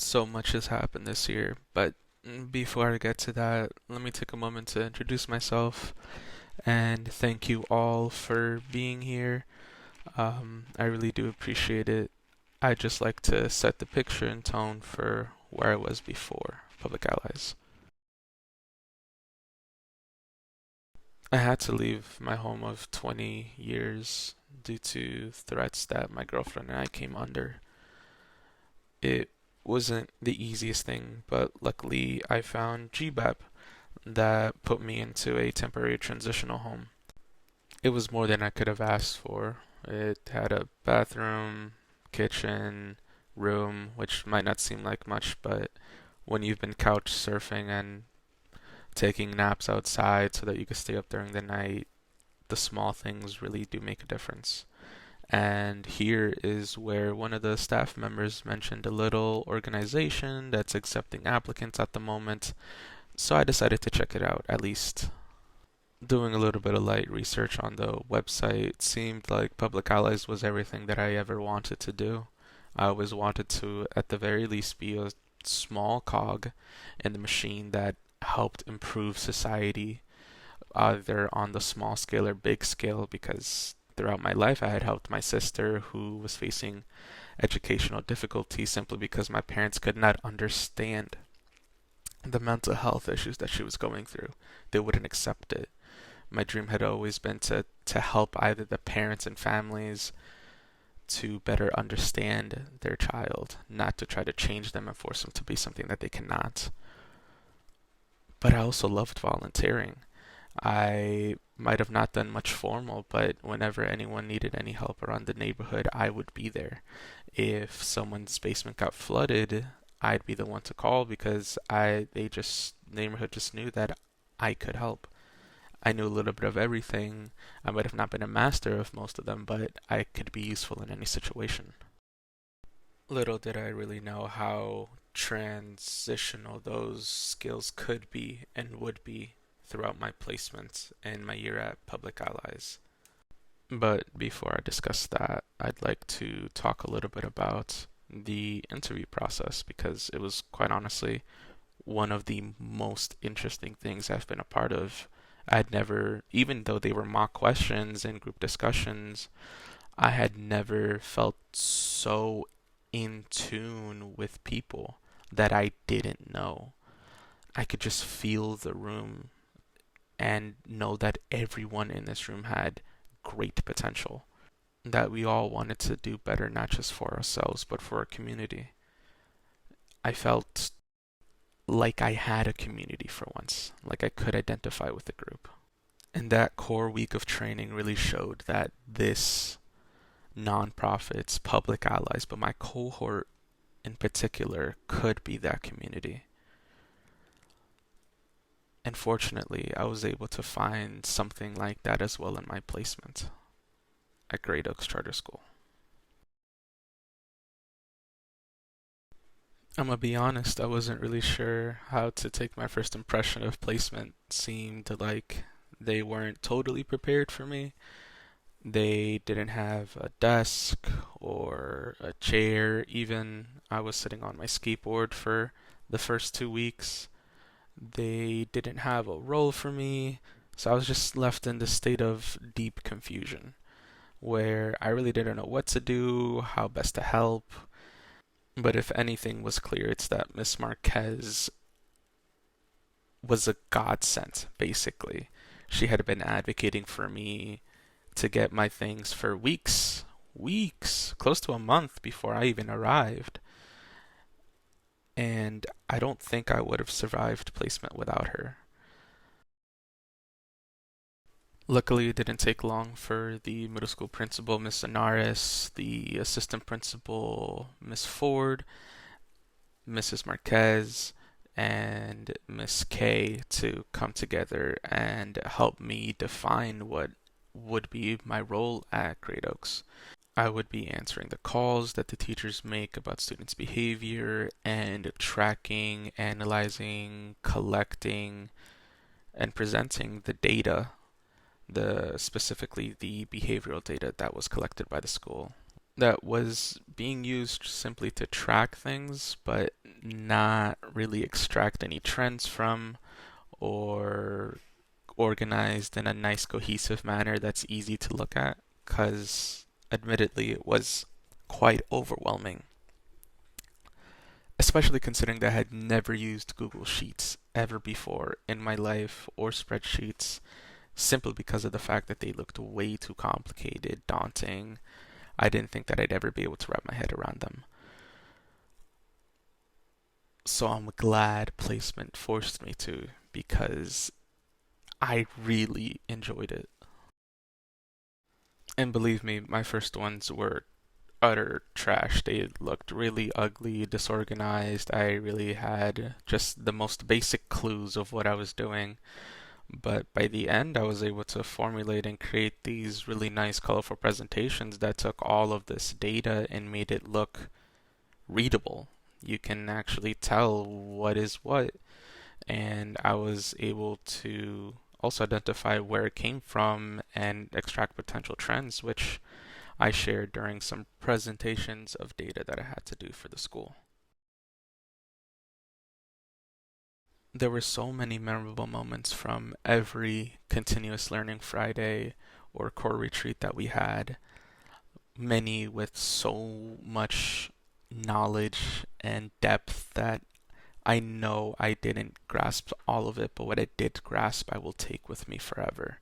So much has happened this year, but before I get to that, let me take a moment to introduce myself and thank you all for being here. I really do appreciate it. I'd just like to set the picture and tone for where I was before Public Allies. I had to leave my home of 20 years due to threats that my girlfriend and I came under. It wasn't the easiest thing, but luckily I found GBAP that put me into a temporary transitional home. It was more than I could have asked for. It had a bathroom, kitchen, room, which might not seem like much, but when you've been couch surfing and taking naps outside so that you can stay up during the night, the small things really do make a difference. And here is where one of the staff members mentioned a little organization that's accepting applicants at the moment, so I decided to check it out, at least. Doing a little bit of light research on the website, seemed like Public Allies was everything that I ever wanted to do. I always wanted to, at the very least, be a small cog in the machine that helped improve society, either on the small scale or big scale, because throughout my life I had helped my sister who was facing educational difficulties simply because my parents could not understand the mental health issues that she was going through. They wouldn't accept it. My dream had always been to help either the parents and families to better understand their child, not to try to change them and force them to be something that they cannot. But I also loved volunteering. I might have not done much formal, but whenever anyone needed any help around the neighborhood, I would be there. If someone's basement got flooded, I'd be the one to call because neighborhood just knew that I could help. I knew a little bit of everything. I might have not been a master of most of them, but I could be useful in any situation. Little did I really know how transitional those skills could be and would be throughout my placement and my year at Public Allies. But before I discuss that, I'd like to talk a little bit about the interview process because it was quite honestly one of the most interesting things I've been a part of. I'd never, even though they were mock questions and group discussions, I had never felt so in tune with people that I didn't know. I could just feel the room and know that everyone in this room had great potential. That we all wanted to do better, not just for ourselves, but for our community. I felt like I had a community for once, like I could identify with the group. And that core week of training really showed that this nonprofits, Public Allies, but my cohort in particular could be that community. And fortunately, I was able to find something like that as well in my placement at Great Oaks Charter School. I'm gonna be honest, I wasn't really sure how to take my first impression of placement. Seemed like they weren't totally prepared for me. They didn't have a desk or a chair, even. I was sitting on my skateboard for the first 2 weeks. They didn't have a role for me, so I was just left in this state of deep confusion where I really didn't know what to do, how best to help. But if anything was clear, it's that Miss Marquez was a godsend, basically. She had been advocating for me to get my things for weeks, close to a month before I even arrived. And I don't think I would have survived placement without her. Luckily, it didn't take long for the middle school principal, Miss Anaris, the assistant principal, Miss Ford, Mrs. Marquez, and Miss K to come together and help me define what would be my role at Great Oaks. I would be answering the calls that the teachers make about students' behavior and tracking, analyzing, collecting, and presenting the data, the specifically the behavioral data that was collected by the school. that was being used simply to track things, but not really extract any trends from or organized in a nice, cohesive manner that's easy to look at, because admittedly, it was quite overwhelming, especially considering that I had never used Google Sheets ever before in my life or spreadsheets, simply because of the fact that they looked way too complicated, daunting. I didn't think that I'd ever be able to wrap my head around them. So I'm glad placement forced me to, because I really enjoyed it. And believe me, my first ones were utter trash. They looked really ugly, disorganized. I really had just the most basic clues of what I was doing. But by the end, I was able to formulate and create these really nice, colorful presentations that took all of this data and made it look readable. You can actually tell what is what. And I was able to also identify where it came from and extract potential trends, which I shared during some presentations of data that I had to do for the school. There were so many memorable moments from every continuous learning Friday or core retreat that we had, many with so much knowledge and depth that I know I didn't grasp all of it, but what I did grasp, I will take with me forever.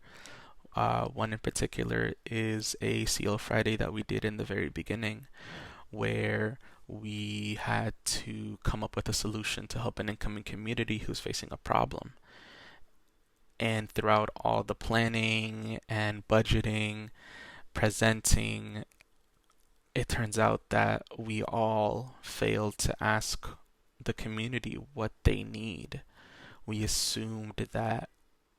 One in particular is a CL Friday that we did in the very beginning, where we had to come up with a solution to help an incoming community who's facing a problem. And throughout all the planning and budgeting, presenting, it turns out that we all failed to ask the community what they need. We assumed that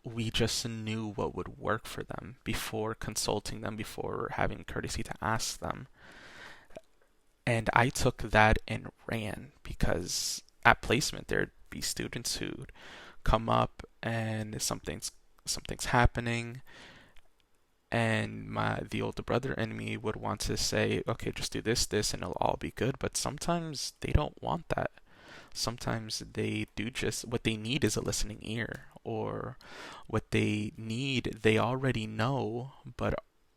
we just knew what would work for them before consulting them, before having courtesy to ask them. And I took that and ran, because at placement there'd be students who'd come up and something's happening, and the older brother in me would want to say, okay, just do this, and it'll all be good. But sometimes they don't want that. Sometimes they do just what they need is a listening ear, or what they need they already know, but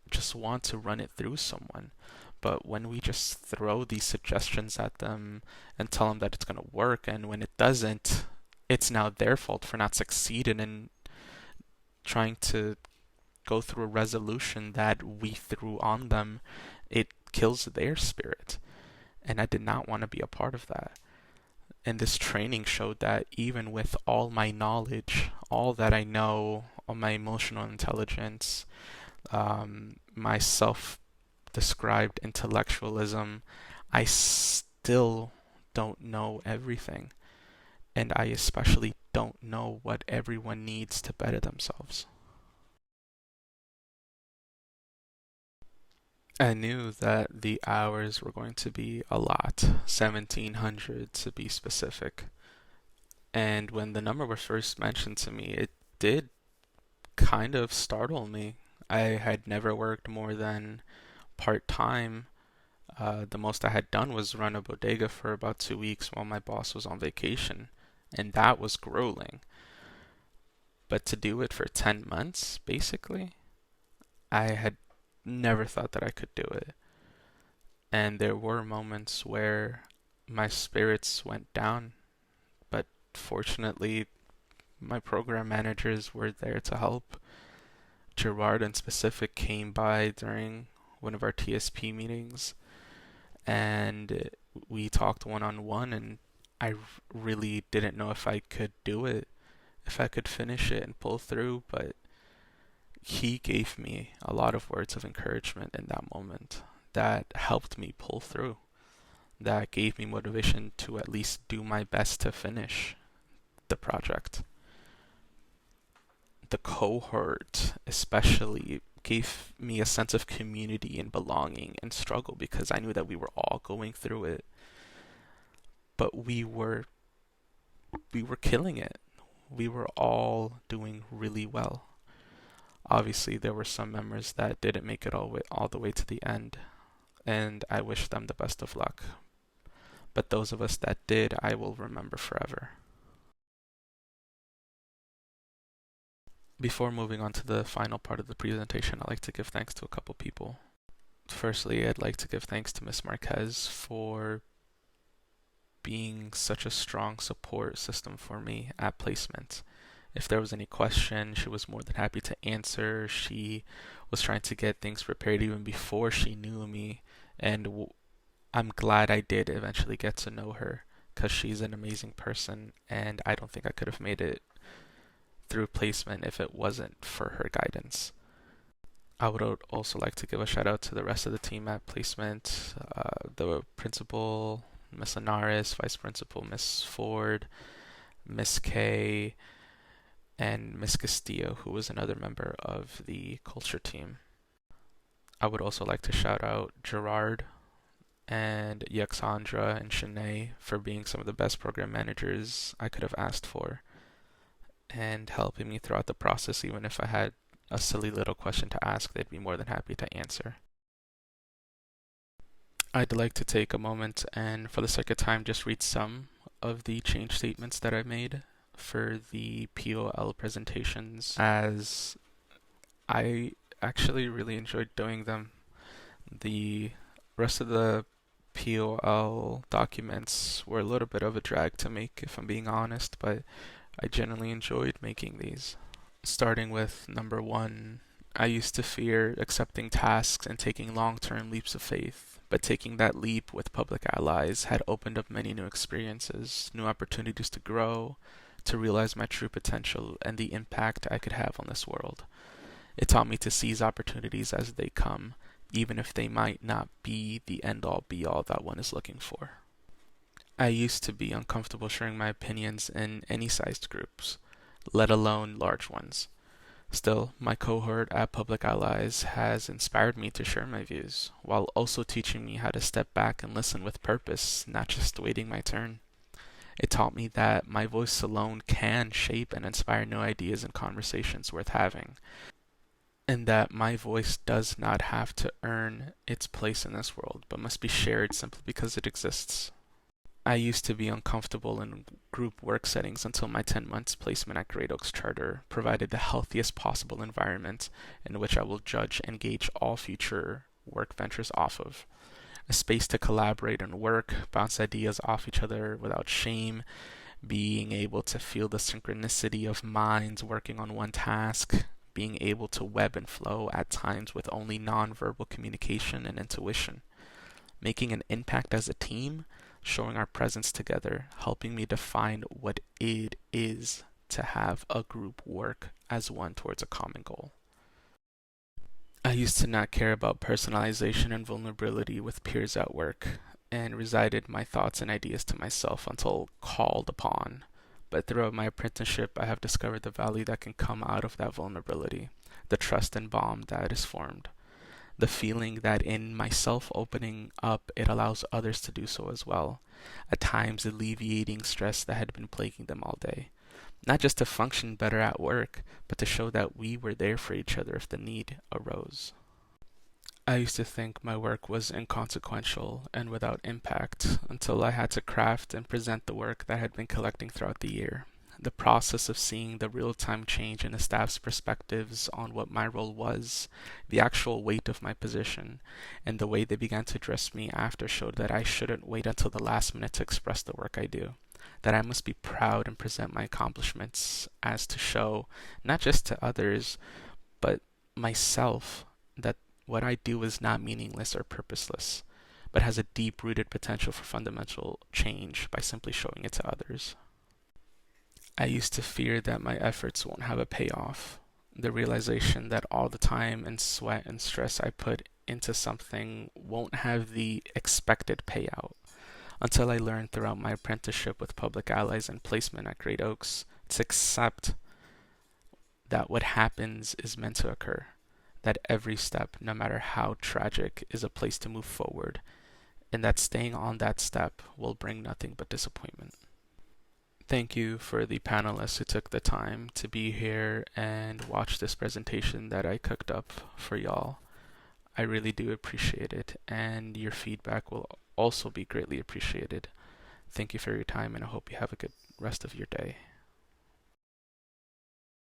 just want to run it through someone. But when we just throw these suggestions at them and tell them that it's going to work, and when it doesn't, it's now their fault for not succeeding in trying to go through a resolution that we threw on them, it kills their spirit. And I did not want to be a part of that. And this training showed that even with all my knowledge, all that I know, all my emotional intelligence, my self described intellectualism, I still don't know everything. And I especially don't know what everyone needs to better themselves. I knew that the hours were going to be a lot, 1700 to be specific. And when the number was first mentioned to me, it did kind of startle me. I had never worked more than part time. The most I had done was run a bodega for about 2 weeks while my boss was on vacation, and that was grueling. But to do it for 10 months, basically, I had never thought that I could do it. And there were moments where my spirits went down, but fortunately, my program managers were there to help. Gerard in specific came by during one of our TSP meetings, and we talked one on one, and I really didn't know if I could do it, if I could finish it and pull through, but he gave me a lot of words of encouragement in that moment that helped me pull through, that gave me motivation to at least do my best to finish the project. The cohort especially gave me a sense of community and belonging and struggle, because I knew that we were all going through it, but we were killing it. We were all doing really well. Obviously, there were some members that didn't make it all the way to the end, and I wish them the best of luck. But those of us that did, I will remember forever. Before moving on to the final part of the presentation, I'd like to give thanks to a couple people. Firstly, I'd like to give thanks to Miss Marquez for being such a strong support system for me at placement. If there was any question, she was more than happy to answer. She was trying to get things prepared even before she knew me, and I'm glad I did eventually get to know her because she's an amazing person, and I don't think I could have made it through placement if it wasn't for her guidance. I would also like to give a shout out to the rest of the team at placement, the principal, Miss Linares, vice principal, Miss Ford, Miss K, and Miss Castillo, who was another member of the culture team. I would also like to shout out Gerard and Yaxandra and Shanae for being some of the best program managers I could have asked for and helping me throughout the process. Even if I had a silly little question to ask, they'd be more than happy to answer. I'd like to take a moment and, for the sake of time, just read some of the change statements that I made for the POL presentations, as I actually really enjoyed doing them. The rest of the POL documents were a little bit of a drag to make, if I'm being honest, but I genuinely enjoyed making these. Starting with number 1, I used to fear accepting tasks and taking long-term leaps of faith, but taking that leap with Public Allies had opened up many new experiences, new opportunities to grow, to realize my true potential and the impact I could have on this world. It taught me to seize opportunities as they come, even if they might not be the end-all be-all that one is looking for. I used to be uncomfortable sharing my opinions in any sized groups, let alone large ones. Still, my cohort at Public Allies has inspired me to share my views, while also teaching me how to step back and listen with purpose, not just waiting my turn. It taught me that my voice alone can shape and inspire new ideas and conversations worth having, and that my voice does not have to earn its place in this world, but must be shared simply because it exists. I used to be uncomfortable in group work settings until my 10 months placement at Great Oaks Charter provided the healthiest possible environment in which I will judge and gauge all future work ventures off of. A space to collaborate and work, bounce ideas off each other without shame, being able to feel the synchronicity of minds working on one task, being able to web and flow at times with only nonverbal communication and intuition, making an impact as a team, showing our presence together, helping me define what it is to have a group work as one towards a common goal. I used to not care about personalization and vulnerability with peers at work, and resided my thoughts and ideas to myself until called upon. But throughout my apprenticeship, I have discovered the value that can come out of that vulnerability, the trust and bond that is formed, the feeling that in myself opening up, it allows others to do so as well, at times alleviating stress that had been plaguing them all day. Not just to function better at work, but to show that we were there for each other if the need arose. I used to think my work was inconsequential and without impact until I had to craft and present the work that I had been collecting throughout the year. The process of seeing the real-time change in the staff's perspectives on what my role was, the actual weight of my position, and the way they began to address me after showed that I shouldn't wait until the last minute to express the work I do, that I must be proud and present my accomplishments as to show, not just to others, but myself, that what I do is not meaningless or purposeless, but has a deep-rooted potential for fundamental change by simply showing it to others. I used to fear that my efforts won't have a payoff. The realization that all the time and sweat and stress I put into something won't have the expected payout. Until I learned throughout my apprenticeship with Public Allies and placement at Great Oaks to accept that what happens is meant to occur, that every step, no matter how tragic, is a place to move forward, and that staying on that step will bring nothing but disappointment. Thank you for the panelists who took the time to be here and watch this presentation that I cooked up for y'all. I really do appreciate it, and your feedback will also be greatly appreciated. Thank you for your time, and I hope you have a good rest of your day.